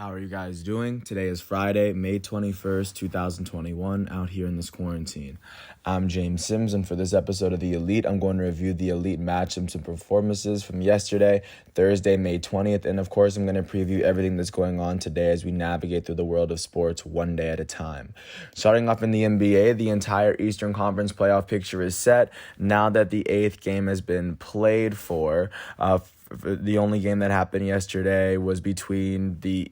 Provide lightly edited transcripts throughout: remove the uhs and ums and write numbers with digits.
How are you guys doing? Today is Friday, May 21st, 2021, out here in this quarantine. I'm James Sims, and for this episode of The Elite, I'm going to review the Elite matchups and performances from yesterday, Thursday, May 20th, and of course, I'm going to preview everything that's going on today as we navigate through the world of sports one day at a time. Starting off in the NBA, the entire Eastern Conference playoff picture is set now that the 8th game has been played for. The only game that happened yesterday was between the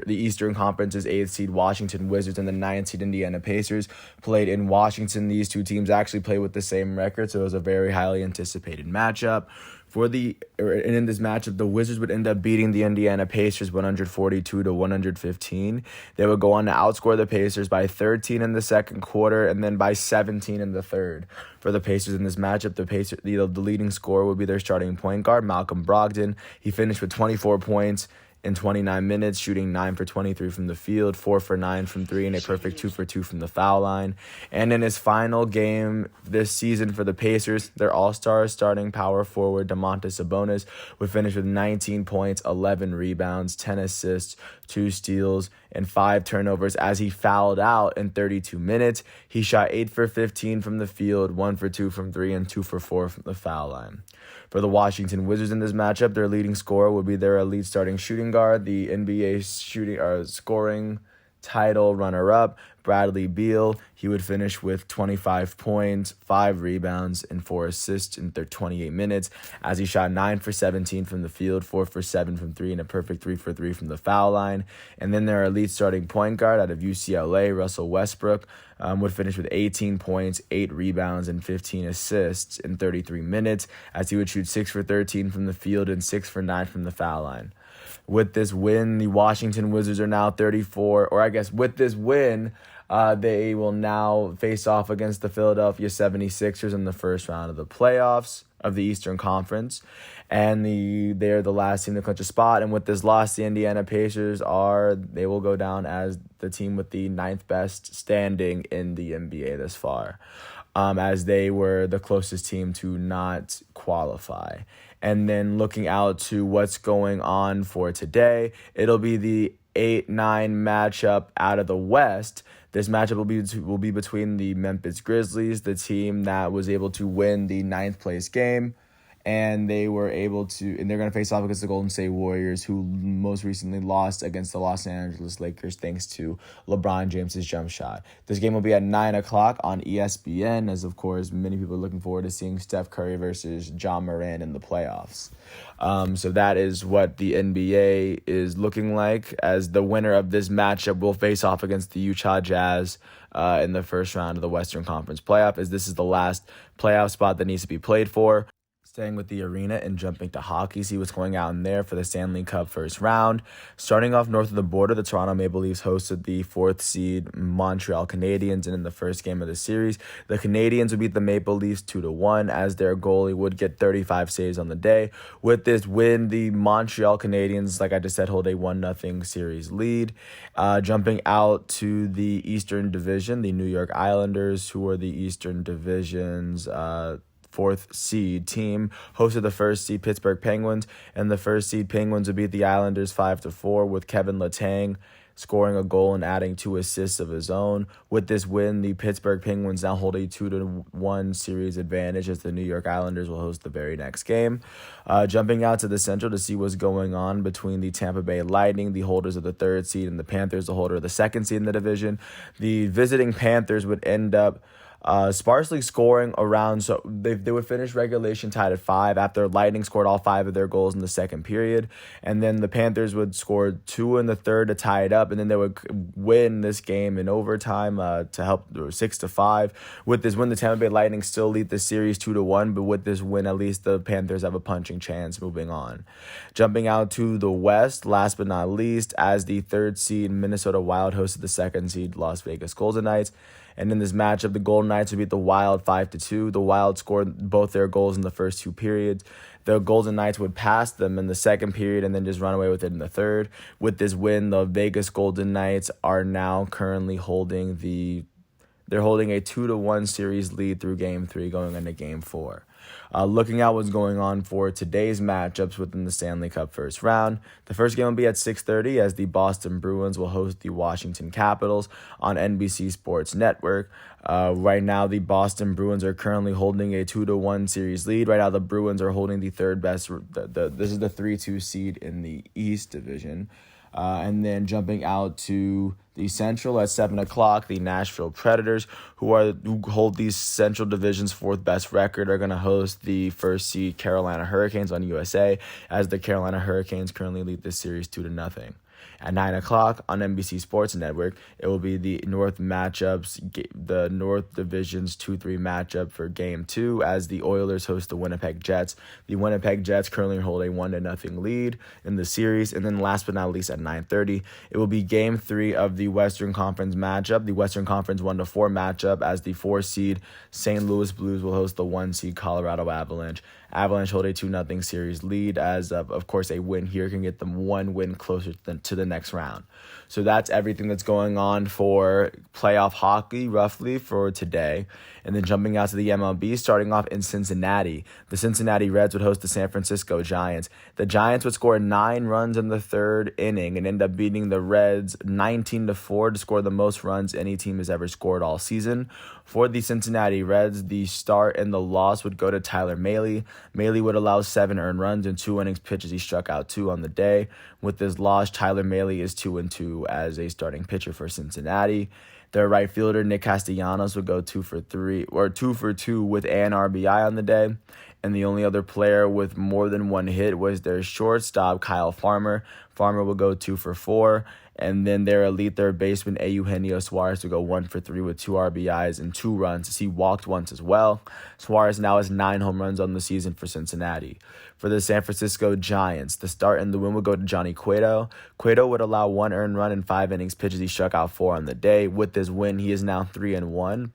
Eastern Conference's 8th seed Washington Wizards and the 9th seed Indiana Pacers. Played in Washington. These two teams actually played with the same record, so it was a very highly anticipated matchup. And in this matchup, the Wizards would end up beating the Indiana Pacers 142-115. They would go on to outscore the Pacers by 13 in the second quarter and then by 17 in the third. For the Pacers in this matchup, the leading scorer would be their starting point guard, Malcolm Brogdon. He finished with 24 points in 29 minutes, shooting 9 for 23 from the field, 4 for 9 from 3, and a perfect 2 for 2 from the foul line. And in his final game this season for the Pacers, their all-star starting power forward, Domantas Sabonis, would finish with 19 points, 11 rebounds, 10 assists, 2 steals, and 5 turnovers as he fouled out in 32 minutes. He shot 8 for 15 from the field, 1 for 2 from 3, and 2 for 4 from the foul line. For the Washington Wizards in this matchup, their leading scorer would be their elite starting shooting guard, the NBA scoring title runner-up, Bradley Beal. He would finish with 25 points, 5 rebounds, and 4 assists in 28 minutes as he shot 9 for 17 from the field, 4 for 7 from 3, and a perfect 3 for 3 from the foul line. And then their elite starting point guard out of UCLA, Russell Westbrook, would finish with 18 points, 8 rebounds, and 15 assists in 33 minutes as he would shoot 6 for 13 from the field and 6 for 9 from the foul line. With this win, the Washington Wizards are now with this win, they will now face off against the Philadelphia 76ers in the first round of the playoffs of the Eastern Conference. And they're the last team to clinch a spot. And with this loss, the Indiana Pacers they will go down as the team with the 9th best standing in the NBA thus far, as they were the closest team to not qualify. And then looking out to what's going on for today, it'll be the 8-9 matchup out of the West. This matchup will be between the Memphis Grizzlies, the team that was able to win the 9th place game, and they're going to face off against the Golden State Warriors, who most recently lost against the Los Angeles Lakers thanks to LeBron James's jump shot. This game will be at 9 o'clock on ESPN, as of course many people are looking forward to seeing Steph Curry versus John Morant in the playoffs. So that is what the NBA is looking like, as the winner of this matchup will face off against the Utah Jazz in the first round of the Western Conference playoff, as this is the last playoff spot that needs to be played for. Staying with the arena and jumping to hockey, see what's going on there for the Stanley Cup first round. Starting off north of the border, the Toronto Maple Leafs hosted the 4th seed Montreal Canadiens, and in the first game of the series, the Canadiens would beat the Maple Leafs 2-1, as their goalie would get 35 saves on the day. With this win, the Montreal Canadiens, like I just said, hold a 1-0 series lead. Jumping out to the Eastern Division, the New York Islanders, who are the Eastern Division's 4th seed team, hosted the 1st seed Pittsburgh Penguins, and the 1st seed Penguins would beat the Islanders 5-4, with Kevin Letang scoring a goal and adding 2 assists of his own. With this win, the Pittsburgh Penguins now hold a 2-1 series advantage, as the New York Islanders will host the very next game. Jumping out to the Central to see what's going on between the Tampa Bay Lightning, the holders of the 3rd seed, and the Panthers, the holder of the 2nd seed in the division. The visiting Panthers would end up sparsely scoring around, so they would finish regulation tied at 5 after Lightning scored all 5 of their goals in the second period, and then the Panthers would score 2 in the third to tie it up, and then they would win this game in overtime to help 6-5. With this win, the Tampa Bay Lightning still lead the series 2-1, but with this win, at least the Panthers have a punching chance moving on. Jumping out to the West, last but not least, as the 3rd seed Minnesota Wild hosted the 2nd seed Las Vegas Golden Knights. And in this matchup, the Golden Knights would beat the Wild 5-2. The Wild scored both their goals in the first 2 periods. The Golden Knights would pass them in the second period and then just run away with it in the third. With this win, the Vegas Golden Knights are now currently holding a 2-1 series lead through Game 3 going into Game 4. Looking at what's going on for today's matchups within the Stanley Cup first round, the first game will be at 6:30 as the Boston Bruins will host the Washington Capitals on NBC Sports Network. Right now, the Boston Bruins are currently holding a 2-1 series lead. Right now, the Bruins are holding the third best. This is the 3-2 seed in the East Division. And then jumping out to the Central at 7 o'clock, the Nashville Predators, who hold the Central Division's fourth best record, are going to host the first seed Carolina Hurricanes on USA, as the Carolina Hurricanes currently lead this series 2-0. At 9 o'clock on NBC Sports Network, it will be the North Division's 2-3 matchup for Game 2 as the Oilers host the Winnipeg Jets. The Winnipeg Jets currently hold a 1-0 lead in the series. And then last but not least at 9:30, it will be Game 3 of the Western Conference matchup, the Western Conference 1-4 matchup, as the 4-seed St. Louis Blues will host the 1-seed Colorado Avalanche. Avalanche hold a 2-0 series lead, as of course a win here can get them one win closer to the next round. So that's everything that's going on for playoff hockey roughly for today. And then jumping out to the MLB, starting off in Cincinnati, the Cincinnati Reds would host the San Francisco Giants. The Giants would score 9 runs in the third inning and end up beating the Reds 19-4 to score the most runs any team has ever scored all season. For the Cincinnati Reds, the start and the loss would go to Tyler Mahle. Mahle would allow 7 earned runs in 2 innings pitched as he struck out 2 on the day. With this loss, Tyler Mahle is 2-2 as a starting pitcher for Cincinnati. Their right fielder, Nick Castellanos, would go 2 for 2 with an RBI on the day. And the only other player with more than one hit was their shortstop, Kyle Farmer. Farmer will go 2 for 4. And then their elite third baseman, Eugenio Suarez, will go 1 for 3 with 2 RBIs and 2 runs, as he walked once as well. Suarez now has 9 home runs on the season for Cincinnati. For the San Francisco Giants, the start and the win would go to Johnny Cueto. Cueto would allow 1 earned run in 5 innings pitched as he struck out 4 on the day. With this win, he is now 3-1.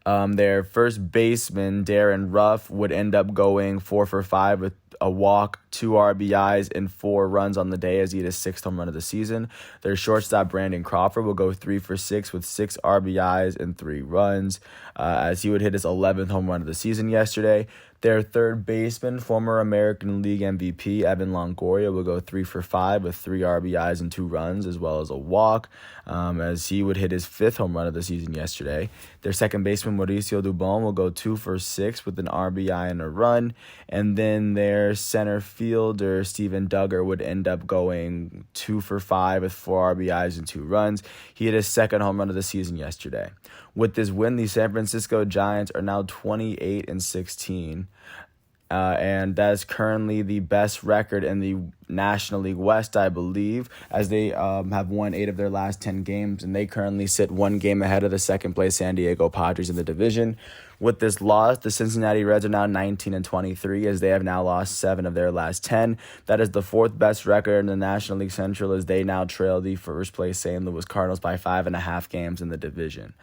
Their first baseman, Darren Ruff, would end up going 4 for 5 with a walk, 2 RBIs, and 4 runs on the day as he hit his 6th home run of the season. Their shortstop, Brandon Crawford, will go 3 for 6 with 6 RBIs and 3 runs as he would hit his 11th home run of the season yesterday. Their third baseman, former American League MVP Evan Longoria, will go 3 for 5 with 3 RBIs and 2 runs, as well as a walk, as he would hit his 5th home run of the season yesterday. Their second baseman, Mauricio Dubon, will go 2 for 6 with an RBI and a run. And then their center fielder, Steven Duggar, would end up going 2 for 5 with 4 RBIs and 2 runs. He hit his 2nd home run of the season yesterday. With this win, the San Francisco Giants are now 28-16. And that's currently the best record in the National League West, I believe, as they have won 8 of their last 10 games, and they currently sit 1 game ahead of the second-place San Diego Padres in the division. With this loss, the Cincinnati Reds are now 19-23, as they have now lost 7 of their last 10. That is the 4th best record in the National League Central, as they now trail the first-place St. Louis Cardinals by 5.5 games in the division.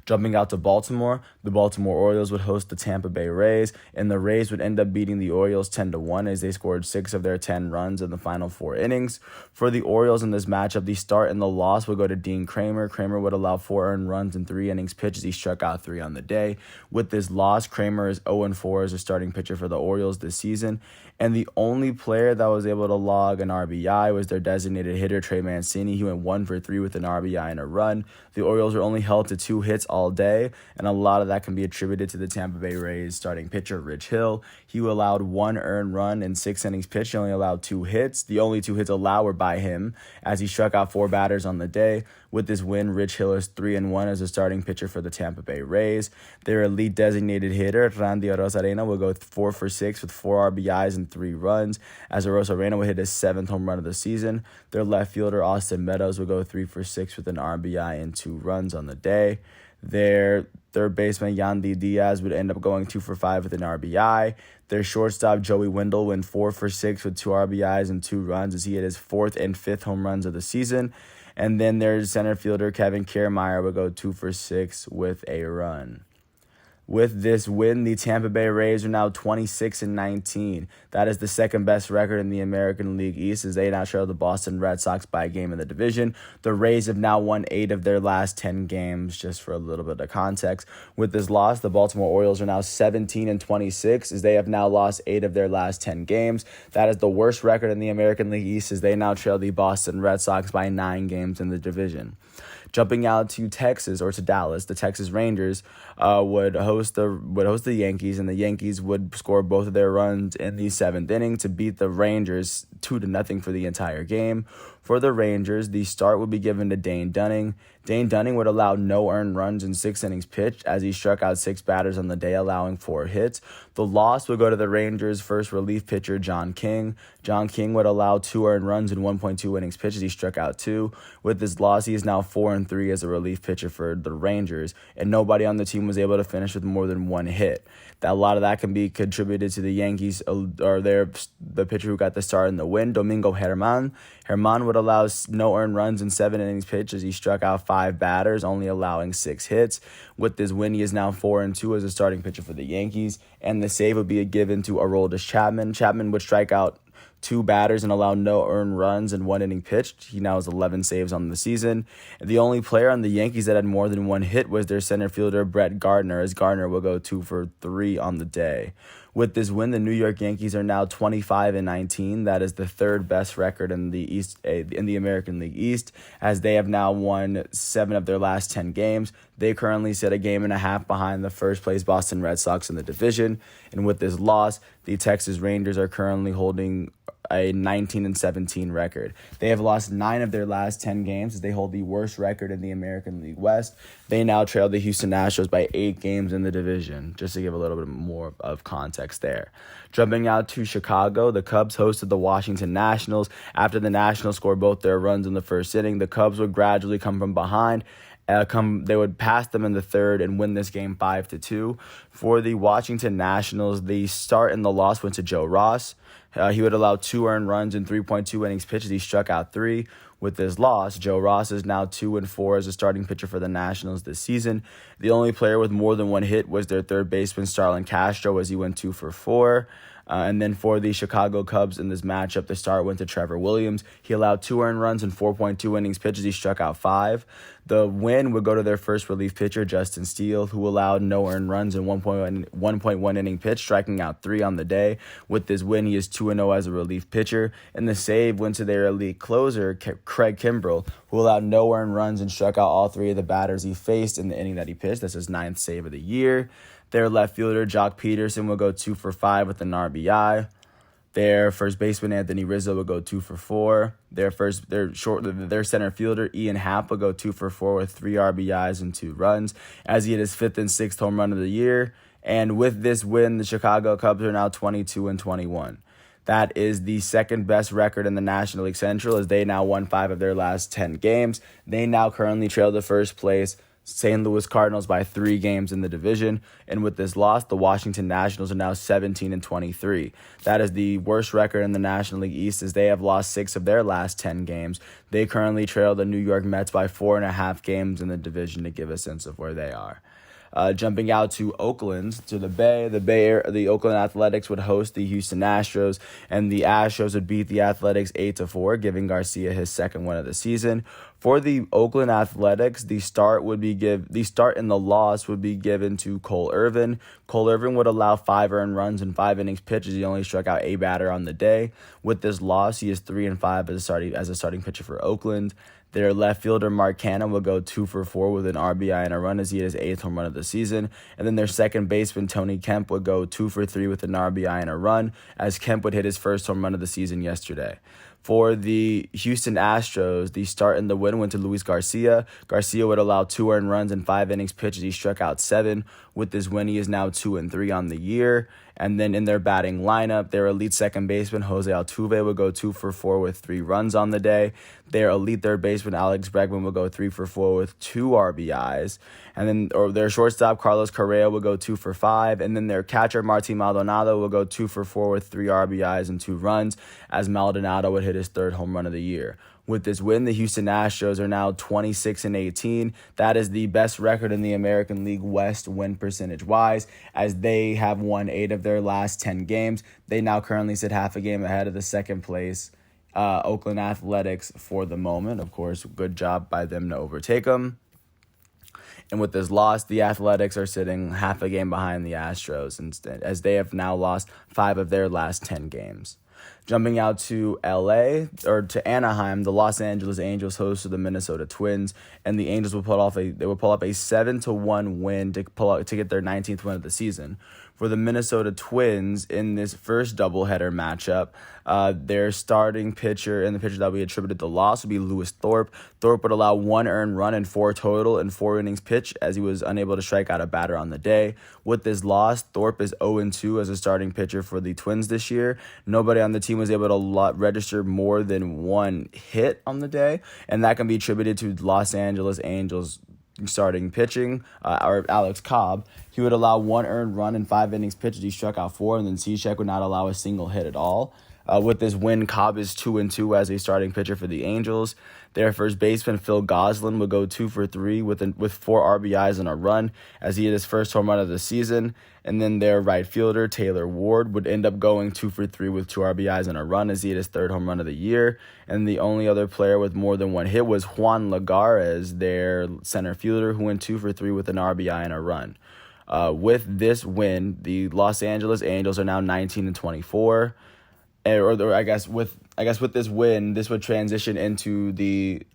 Jumping out to Baltimore, the Baltimore Orioles would host the Tampa Bay Rays, and the Rays would end up beating the Orioles 10-1 as they scored 6 of their 10 runs in the final 4 innings. For the Orioles in this matchup, the start and the loss would go to Dean Kramer. Kramer would allow 4 earned runs in 3 innings pitched as he struck out 3 on the day. With this loss, Kramer is 0-4 as a starting pitcher for the Orioles this season, and the only player that was able to log an RBI was their designated hitter, Trey Mancini. He went 1 for 3 with an RBI and a run. The Orioles were only held to 2 hits all day, and a lot of that can be attributed to the Tampa Bay Rays starting pitcher, Rich Hill. He allowed 1 earned run in 6 innings pitched. He only allowed 2 hits. The only 2 hits allowed were by him, as he struck out 4 batters on the day. With this win, Rich Hill is 3-1 as a starting pitcher for the Tampa Bay Rays. Their elite designated hitter, Randy Arozarena, will go 4 for 6 with 4 RBIs and 3 runs, as Arozarena will hit his 7th home run of the season. Their left fielder, Austin Meadows, will go 3 for 6 with an RBI and 2 runs on the day. Their third baseman, Yandy Diaz, would end up going 2 for 5 with an RBI. Their shortstop, Joey Wendell, went 4 for 6 with 2 RBIs and 2 runs as he hit his 4th and 5th home runs of the season. And then their center fielder, Kevin Kiermaier, would go 2 for 6 with a run. With this win, the Tampa Bay Rays are now 26-19. That is the second best record in the American League East, as they now trail the Boston Red Sox by a game in the division. The Rays have now won 8 of their last 10 games, just for a little bit of context. With this loss, the Baltimore Orioles are now 17-26, as they have now lost 8 of their last 10 games. That is the worst record in the American League East, as they now trail the Boston Red Sox by 9 games in the division. Jumping out to Texas, or to Dallas, the Texas Rangers would host the Yankees, and the Yankees would score both of their runs in the 7th inning to beat the Rangers 2-0 for the entire game. For the Rangers, the start would be given to Dane Dunning. Dane Dunning would allow no earned runs in 6 innings pitched, as he struck out 6 batters on the day, allowing 4 hits. The loss would go to the Rangers' first relief pitcher, John King. John King would allow 2 earned runs in 1.2 innings pitched, as he struck out 2. With this loss, he is now 4-3 as a relief pitcher for the Rangers, and nobody on the team was able to finish with more than 1 hit. A lot of that can be contributed to the Yankees, or the pitcher who got the start in the win, Domingo Germán. Germán would allow no earned runs in 7 innings pitched, as he struck out 5 batters, only allowing 6 hits. With this win, he is now 4-2 as a starting pitcher for the Yankees, and the save would be given to Aroldis Chapman. Chapman would strike out 2 batters and allow no earned runs in 1 inning pitched. He now has 11 saves on the season. The only player on the Yankees that had more than 1 hit was their center fielder, Brett Gardner, as Gardner will go 2 for 3 on the day. With this win, the New York Yankees are now 25-19. That is the 3rd best record in the East, in the American League East, as they have now won 7 of their last 10 games. They currently sit a game and a half behind the first place Boston Red Sox in the division. And with this loss, the Texas Rangers are currently holding a 19-17 record. They have lost 9 of their last 10 games, as they hold the worst record in the American League West. They now trail the Houston Astros by 8 games in the division, just to give a little bit more of context there. Jumping out to Chicago, the Cubs hosted the Washington Nationals. After the Nationals scored both their runs in the first inning, the Cubs would gradually come from behind. They would pass them in the 3rd and win this game 5-2. For the Washington Nationals, the start and the loss went to Joe Ross. He would allow 2 earned runs in 3.2 innings pitched. He struck out 3. With this loss, Joe Ross is now 2-4 as a starting pitcher for the Nationals this season. The only player with more than 1 hit was their third baseman, Starlin Castro, as he went 2 for 4. And then for the Chicago Cubs in this matchup, the start went to Trevor Williams. He allowed 2 earned runs in 4.2 innings pitched. He struck out 5. The win would go to their first relief pitcher, Justin Steele, who allowed no earned runs in 1.1 inning pitch, striking out 3 on the day. With this win, he is 2-0 as a relief pitcher. And the save went to their elite closer, Craig Kimbrell, who allowed no earned runs and struck out all 3 of the batters he faced in the inning that he pitched. That's his 9th save of the year. Their left fielder, Jock Peterson, will go 2 for 5 with an RBI. Their first baseman, Anthony Rizzo, will go 2 for 4. Their center fielder, Ian Happ, will go 2 for 4 with 3 RBIs and 2 runs, as he hit his 5th and 6th home run of the year. And with this win, the Chicago Cubs are now 22-21. That is the 2nd best record in the National League Central, as they now won 5 of their last 10 games. They now currently trail the first place St. Louis Cardinals by 3 games in the division. And with this loss, the Washington Nationals are now 17-23. That is the worst record in the National League East, as they have lost 6 of their last 10 games. They currently trail the New York Mets by 4.5 games in the division, to give a sense of where they are. Jumping out to Oakland, to the Bay, the Oakland Athletics would host the Houston Astros, and the Astros would beat the Athletics 8-4, giving Garcia his 2nd win of the season. For the Oakland Athletics, the start and the loss would be given to Cole Irvin. Cole Irvin would allow 5 earned runs in 5 innings pitched. He only struck out a batter on the day. With this loss, he is 3-5 as a starting pitcher for Oakland. Their left fielder, Mark Canha, will go 2 for 4 with an RBI and a run, as he hit his 8th home run of the season. And then their second baseman, Tony Kemp, would go 2 for 3 with an RBI and a run, as Kemp would hit his first home run of the season yesterday. For the Houston Astros, the start and the win went to Luis Garcia. Garcia would allow 2 earned runs in 5 innings pitched. He struck out 7. With this win, he is now 2-3 on the year. And then in their batting lineup, their elite second baseman, Jose Altuve, would go 2 for 4 with 3 runs on the day. Their elite third baseman, Alex Bregman, would go 3 for 4 with 2 RBIs. And then their shortstop, Carlos Correa, would go 2 for 5. And then their catcher, Martin Maldonado, will go 2 for 4 with 3 RBIs and 2 runs, as Maldonado would hit hit his third home run of the year. With this win, the Houston Astros are now 26-18. That is the best record in the American League West win percentage-wise, as they have won 8 of their last 10 games. They now currently sit half a game ahead of the second place Oakland Athletics for the moment. Of course, good job by them to overtake them. And with this loss, the Athletics are sitting half a game behind the Astros instead, as they have now lost 5 of their last 10 games. Jumping out to to Anaheim, the Los Angeles Angels hosted the Minnesota Twins, and the Angels would pull off a 7-1 win to get their 19th win of the season. For the Minnesota Twins in this first doubleheader matchup, their starting pitcher and the pitcher that we attributed the loss would be Lewis Thorpe. Thorpe would allow 1 earned run and 4 total in 4 innings pitched, as he was unable to strike out a batter on the day. With this loss, Thorpe is 0-2 as a starting pitcher for the Twins this year. Nobody on the team was able to register more than 1 hit on the day, and that can be attributed to Los Angeles Angels starting pitching, or Alex Cobb. He would allow 1 earned run in 5 innings pitched. He struck out 4, and then Cishek would not allow a single hit at all. With this win, Cobb is 2-2 as a starting pitcher for the Angels. Their first baseman, Phil Gosselin, would go 2 for 3 with 4 RBIs and a run, as he hit his first home run of the season. And then their right fielder, Taylor Ward, would end up going 2 for 3 with 2 RBIs and a run, as he hit his third home run of the year. And the only other player with more than 1 hit was Juan Lagares, their center fielder, who went 2 for 3 with an RBI and a run. With this win, the Los Angeles Angels are now 19-24. I guess with this win, this would transition into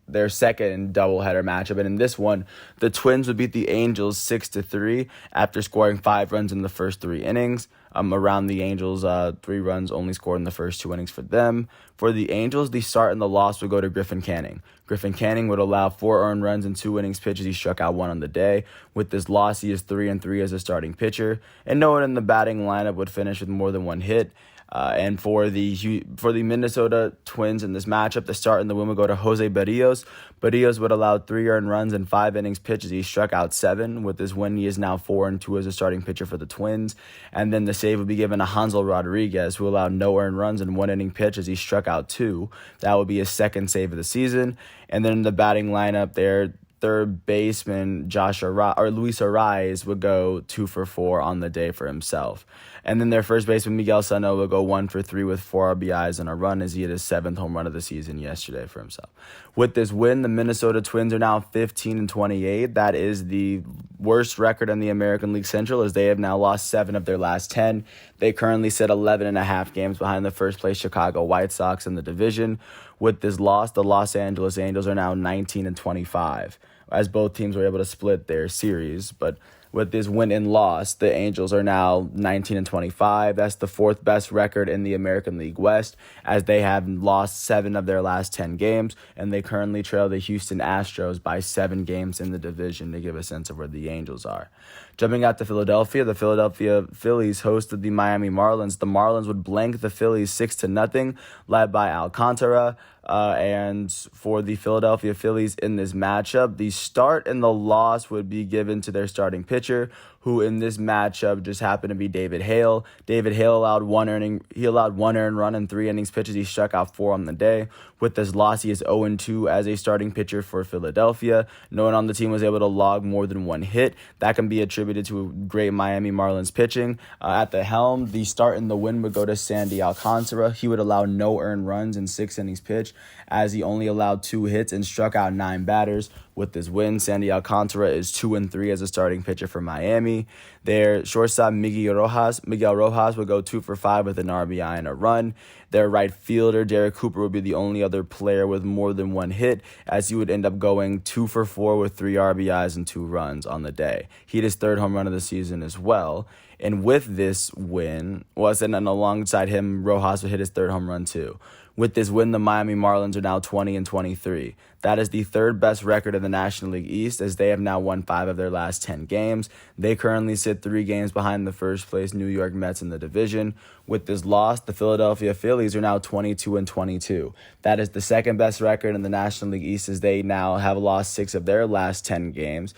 their second doubleheader matchup. And in this one, the Twins would beat the Angels 6-3 after scoring 5 runs in the first 3 innings. Around the Angels, 3 runs only scored in the first 2 innings for them. For the Angels, the start and the loss would go to Griffin Canning. Griffin Canning would allow 4 earned runs in 2 innings pitched. He struck out 1 on the day. With this loss, he is 3-3 as a starting pitcher, and no one in the batting lineup would finish with more than 1 hit. And for the Minnesota Twins in this matchup, the start and the win would go to Jose Berrios. Berrios would allow 3 earned runs in 5 innings pitched. He struck out 7. With this win, he is now 4-2 as a starting pitcher for the Twins. And then the save would be given to Hansel Rodriguez, who allowed no earned runs in 1 inning pitch as he struck out 2. That would be his second save of the season. And then in the batting lineup, their third baseman Luis Arraez would go 2 for 4 on the day for himself. And then their first baseman Miguel Sano would go 1 for 3 with 4 RBIs and a run, as he hit his 7th home run of the season yesterday for himself. With this win, the Minnesota Twins are now 15-28. That is the worst record in the American League Central, as they have now lost 7 of their last 10. They currently sit 11.5 games behind the first place Chicago White Sox in the division. With this loss, the Los Angeles Angels are now 19-25, as both teams were able to split their series. But with this win and loss, the Angels are now 19-25. That's the 4th best record in the American League West, as they have lost 7 of their last 10 games, and they currently trail the Houston Astros by 7 games in the division, to give a sense of where the Angels are. Jumping out to Philadelphia, the Philadelphia Phillies hosted the Miami Marlins. The Marlins would blank the Phillies 6-0, led by Alcantara. And for the Philadelphia Phillies in this matchup, the start and the loss would be given to their starting pitcher, who in this matchup just happened to be David Hale. David Hale allowed 1 earned run in 3 innings pitches. He struck out 4 on the day. With this loss, he is 0-2 as a starting pitcher for Philadelphia. No one on the team was able to log more than 1 hit. That can be attributed to great Miami Marlins pitching. At the helm, the start and the win would go to Sandy Alcantara. He would allow no earned runs in 6 innings pitched, as he only allowed 2 hits and struck out 9 batters. With this win, Sandy Alcantara is 2-3 as a starting pitcher for Miami. Their shortstop, Miguel Rojas would go 2 for 5 with an RBI and a run. Their right fielder, Derek Cooper, would be the only other player with more than 1 hit, as he would end up going 2 for 4 with 3 RBIs and 2 runs on the day. He hit his 3rd home run of the season as well. And with this win, and alongside him, Rojas would hit his 3rd home run too. With this win, the Miami Marlins are now 20-23. That is the 3rd best record in the National League East, as they have now won 5 of their last 10 games. They currently sit 3 games behind the first place New York Mets in the division. With this loss, the Philadelphia Phillies are now 22-22. That is the 2nd best record in the National League East, as they now have lost 6 of their last 10 games.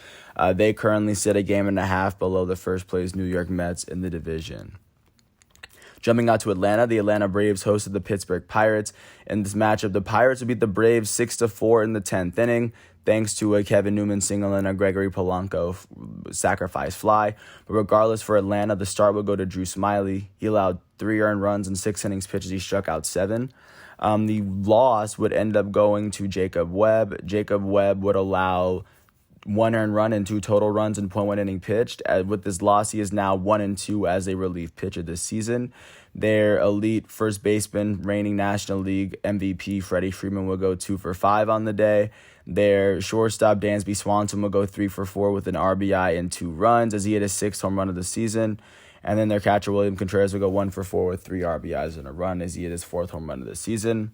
They currently sit a game and a half below the first place New York Mets in the division. Jumping out to Atlanta, the Atlanta Braves hosted the Pittsburgh Pirates. In this matchup, the Pirates would beat the Braves 6-4 in the 10th inning, thanks to a Kevin Newman single and a Gregory Polanco sacrifice fly. But regardless, for Atlanta, the start would go to Drew Smyly. He allowed 3 earned runs in 6 innings pitches. He struck out 7. The loss would end up going to Jacob Webb. Jacob Webb would allow 1 earned run and 2 total runs in .1 inning pitched. With this loss, he is now 1-2 as a relief pitcher this season. Their elite first baseman, reigning National League MVP Freddie Freeman, will go 2 for 5 on the day. Their shortstop, Dansby Swanson, will go 3 for 4 with an RBI and 2 runs as he hit his 6th home run of the season. And then their catcher, William Contreras, will go 1 for 4 with 3 RBIs and a run as he hit his 4th home run of the season.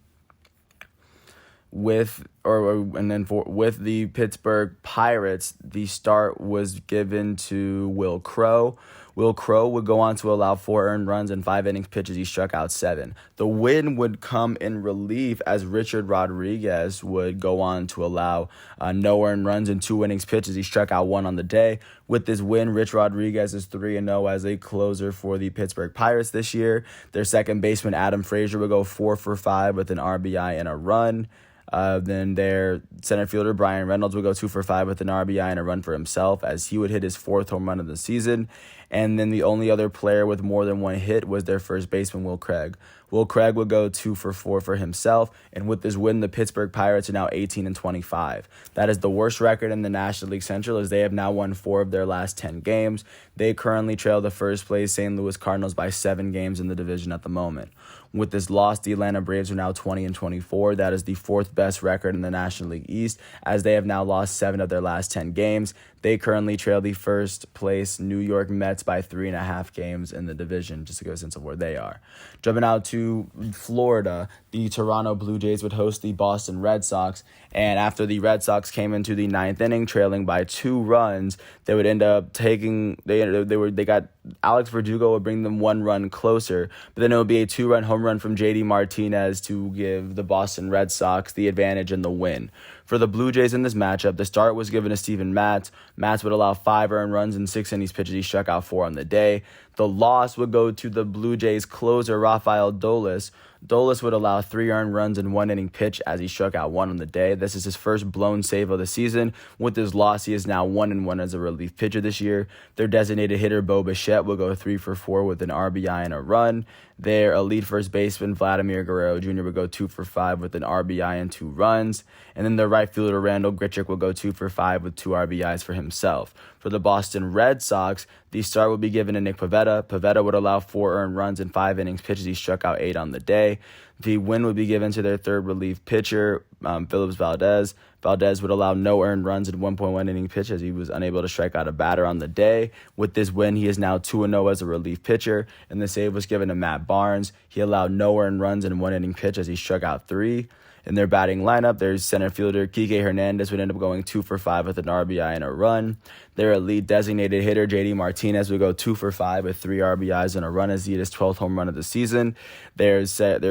With the Pittsburgh Pirates, the start was given to Will Crowe. Will Crowe would go on to allow 4 earned runs in 5 innings pitches. He struck out 7. The win would come in relief as Richard Rodriguez would go on to allow no earned runs in 2 innings pitches. He struck out 1 on the day. With this win, Rich Rodriguez is 3-0 as a closer for the Pittsburgh Pirates this year. Their second baseman, Adam Frazier, would go 4 for 5 with an RBI and a run. Then their center fielder, Brian Reynolds, would go 2 for 5 with an RBI and a run for himself as he would hit his 4th home run of the season. And then the only other player with more than 1 hit was their first baseman, Will Craig. Will Craig would go 2 for 4 for himself. And with this win, the Pittsburgh Pirates are now 18-25. That is the worst record in the National League Central as they have now won 4 of their last 10 games. They currently trail the first place St. Louis Cardinals by 7 games in the division at the moment. With this loss, the Atlanta Braves are now 20-24. That is the 4th best record in the National League East as they have now lost 7 of their last 10 games. They currently trail the first place New York Mets by 3.5 games in the division, just to give a sense of where they are. Jumping out to Florida, the Toronto Blue Jays would host the Boston Red Sox, and after the Red Sox came into the 9th inning trailing by 2 runs, they would end up they got Alex Verdugo would bring them 1 run closer, but then it would be a 2-run home run from JD Martinez to give the Boston Red Sox the advantage in the win. For the Blue Jays in this matchup, the start was given to Steven Matz. Matz would allow 5 earned runs in 6 innings pitches. He struck out 4 on the day. The loss would go to the Blue Jays closer, Rafael Dolis. Dolis would allow 3 earned runs in 1 inning pitch as he struck out 1 on the day. This is his first blown save of the season. With his loss, he is now 1-1 as a relief pitcher this year. Their designated hitter, Bo Bichette, will go 3 for 4 with an RBI and a run. Their elite first baseman, Vladimir Guerrero Jr., would go 2 for 5 with an RBI and 2 runs. And then their right fielder, Randall Grichuk, will go 2 for 5 with 2 RBIs for himself. For the Boston Red Sox, the start would be given to Nick Pivetta. Pivetta would allow 4 earned runs in 5 innings pitches. He struck out 8 on the day. The win would be given to their third relief pitcher, Phillips Valdez. Valdez would allow no earned runs in 1.1 inning pitch as he was unable to strike out a batter on the day. With this win, he is now 2-0 as a relief pitcher, and the save was given to Matt Barnes. He allowed no earned runs in 1 inning pitch as he struck out 3. In their batting lineup, their center fielder, Kike Hernandez, would end up going 2 for 5 with an RBI and a run. Their elite designated hitter, JD Martinez, would go 2 for 5 with 3 RBIs and a run as he hit his 12th home run of the season. Their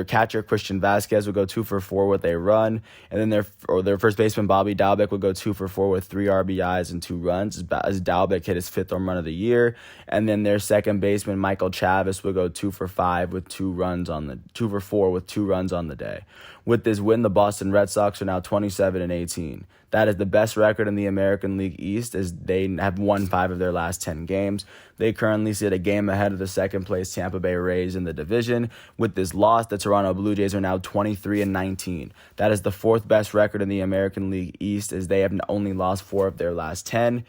catcher, Christian Vasquez, would go 2 for 4 with a run. And then their first baseman, Bobby Dalbec, would go 2 for 4 with 3 RBIs and 2 runs as Dalbec hit his 5th home run of the year. And then their second baseman, Michael Chavis, would go 2 for 5 with 2 for 4 with 2 runs on the day. With this win, the Boston Red Sox are now 27-18. That is the best record in the American League East as they have won 5 of their last 10 games. They currently sit a game ahead of the second place Tampa Bay Rays in the division. With this loss, the Toronto Blue Jays are now 23-19. That is the 4th best record in the American League East as they have only lost 4 of their last 10.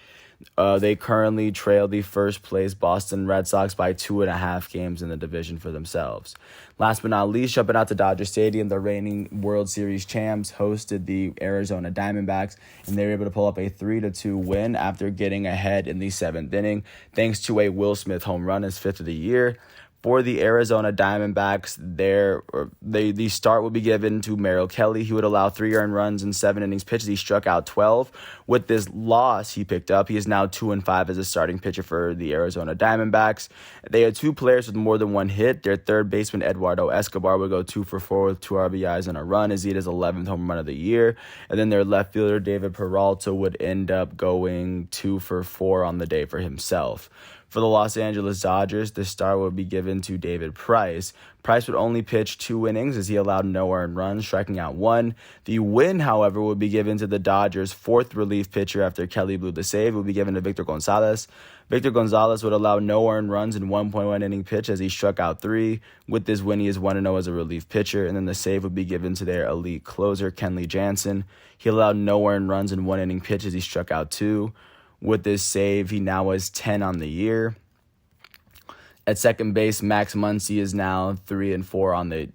They currently trail the first place Boston Red Sox by 2.5 games in the division for themselves. Last but not least, jumping out to Dodger Stadium, the reigning World Series champs hosted the Arizona Diamondbacks, and they were able to pull up a 3-2 win after getting ahead in the 7th inning, thanks to a Will Smith home run, his 5th of the year. For the Arizona Diamondbacks, the start will be given to Merrill Kelly. He would allow 3 earned runs in 7 innings pitches. He struck out 12. With this loss he picked up, he is now 2-5 as a starting pitcher for the Arizona Diamondbacks. They had 2 players with more than 1 hit. Their third baseman, Eduardo Escobar, would go 2 for 4 with 2 RBIs and a run as he had his 11th home run of the year. And then their left fielder, David Peralta, would end up going 2 for 4 on the day for himself. For the Los Angeles Dodgers, the start would be given to David Price. Price would only pitch 2 innings as he allowed no earned runs, striking out 1. The win, however, would be given to the Dodgers' 4th relief pitcher after Kelly blew the save. It would be given to Victor Gonzalez. Victor Gonzalez would allow no earned runs in 1.1 inning pitch as he struck out 3. With this win, he is 1-0 as a relief pitcher, and then the save would be given to their elite closer, Kenley Jansen. He allowed no earned runs in 1 inning pitch as he struck out 2. With this save, he now has 10 on the year. At second base, Max Muncy is now 3-4 on the.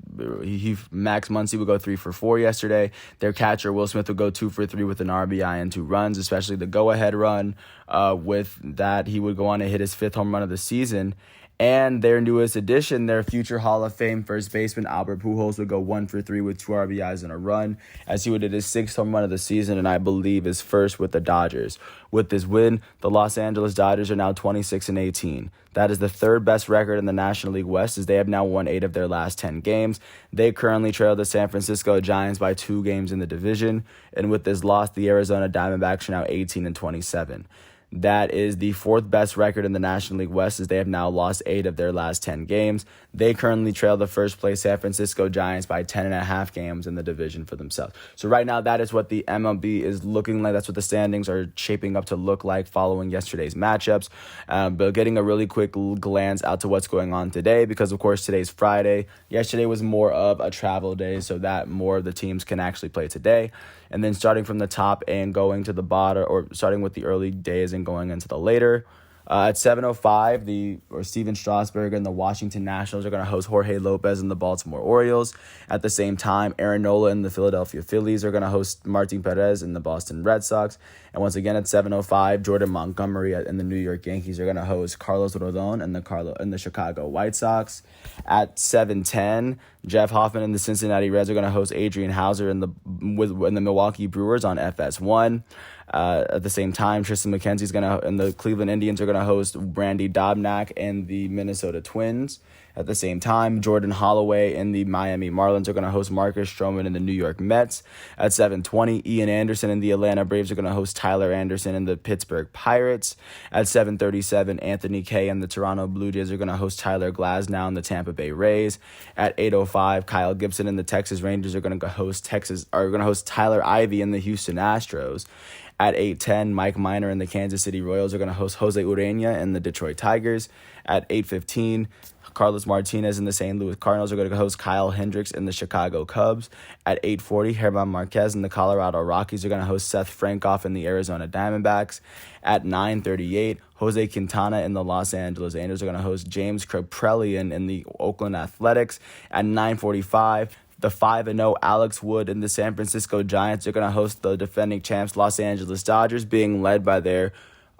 Max Muncy would go 3-for-4 yesterday. Their catcher Will Smith would go 2-for-3 with an RBI and 2 runs, especially the go-ahead run. With that, he would go on to hit his 5th home run of the season. And their newest addition, their future Hall of Fame first baseman Albert Pujols would go 1-for-3 with 2 RBIs and a run, as he would hit his 6th home run of the season, and I believe his first with the Dodgers. With this win, the Los Angeles Dodgers are now 26-18. That is the 3rd best record in the National League West, as they have now won 8 of their last 10 games. They currently trail the San Francisco Giants by 2 games in the division, and with this loss, the Arizona Diamondbacks are now 18-27. That is the 4th best record in the National League West, as they have now lost 8 of their last 10 games. They currently trail the first place San Francisco Giants by 10.5 games in the division for themselves. So right now, that is what the MLB is looking like. That's what the standings are shaping up to look like following yesterday's matchups. But getting a really quick glance out to what's going on today, because of course today's Friday. Yesterday was more of a travel day, so that more of the teams can actually play today. And then starting from the top and going to the bottom, or starting with the early days and going into the later. At 7:05, Steven Strasburg and the Washington Nationals are going to host Jorge Lopez and the Baltimore Orioles. At the same time, Aaron Nola and the Philadelphia Phillies are going to host Martin Perez and the Boston Red Sox. And once again, at 7:05, Jordan Montgomery and the New York Yankees are going to host Carlos Rodon and the Chicago White Sox. At 7:10, Jeff Hoffman and the Cincinnati Reds are going to host Adrian Hauser and the Milwaukee Brewers on FS1. At the same time, Tristan McKenzie's and the Cleveland Indians are gonna host Randy Dobnak and the Minnesota Twins. At the same time, Jordan Holloway and the Miami Marlins are gonna host Marcus Stroman and the New York Mets. At 7:20, Ian Anderson and the Atlanta Braves are gonna host Tyler Anderson and the Pittsburgh Pirates. At 7:37, Anthony Kay and the Toronto Blue Jays are gonna host Tyler Glasnow and the Tampa Bay Rays. At 8:05, Kyle Gibson and the Texas Rangers are gonna host Tyler Ivey and the Houston Astros. At 8:10, Mike Minor and the Kansas City Royals are going to host Jose Urena and the Detroit Tigers. At 8:15, Carlos Martinez and the St. Louis Cardinals are going to host Kyle Hendricks and the Chicago Cubs. At 8:40, Herman Marquez and the Colorado Rockies are going to host Seth Frankoff and the Arizona Diamondbacks. At 9:38, Jose Quintana and the Los Angeles Angels are going to host James Krepelian and the Oakland Athletics. At 9:45, the 5-0 Alex Wood and the San Francisco Giants are going to host the defending champs Los Angeles Dodgers, being led by their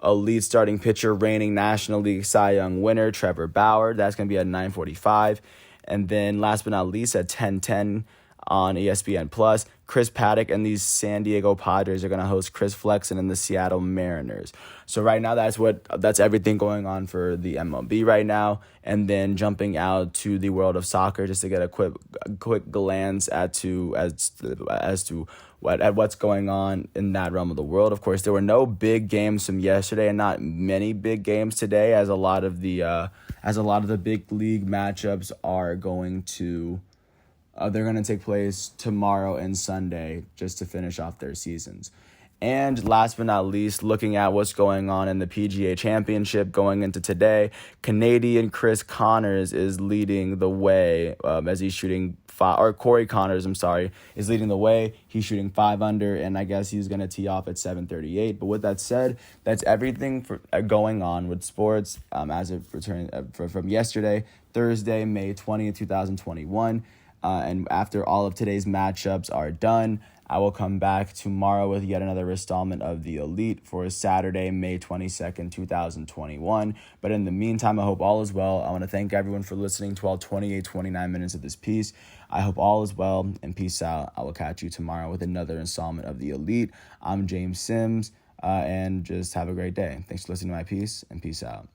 elite starting pitcher, reigning National League Cy Young winner, Trevor Bauer. That's going to be at 9:45. And then last but not least, at 10:10 on ESPN+, Chris Paddock and these San Diego Padres are going to host Chris Flexen and the Seattle Mariners. So right now, that's everything going on for the MLB right now. And then jumping out to the world of soccer, just to get a quick glance as to what's going on in that realm of the world. Of course, there were no big games from yesterday, and not many big games today, as a lot of the big league matchups are going to. They're going to take place tomorrow and Sunday just to finish off their seasons. And last but not least, looking at what's going on in the PGA Championship going into today, Canadian Chris Connors is leading the way as he's shooting Corey Connors, is leading the way. He's shooting 5 under, and I guess he's going to tee off at 7:38. But with that said, that's everything for going on with sports as it returns from yesterday, Thursday, May 20th, 2021. And after all of today's matchups are done, I will come back tomorrow with yet another installment of The Elite for Saturday, May 22nd, 2021. But in the meantime, I hope all is well. I want to thank everyone for listening to all 29 minutes of this piece. I hope all is well, and peace out. I will catch you tomorrow with another installment of The Elite. I'm James Sims, and just have a great day. Thanks for listening to my piece, and peace out.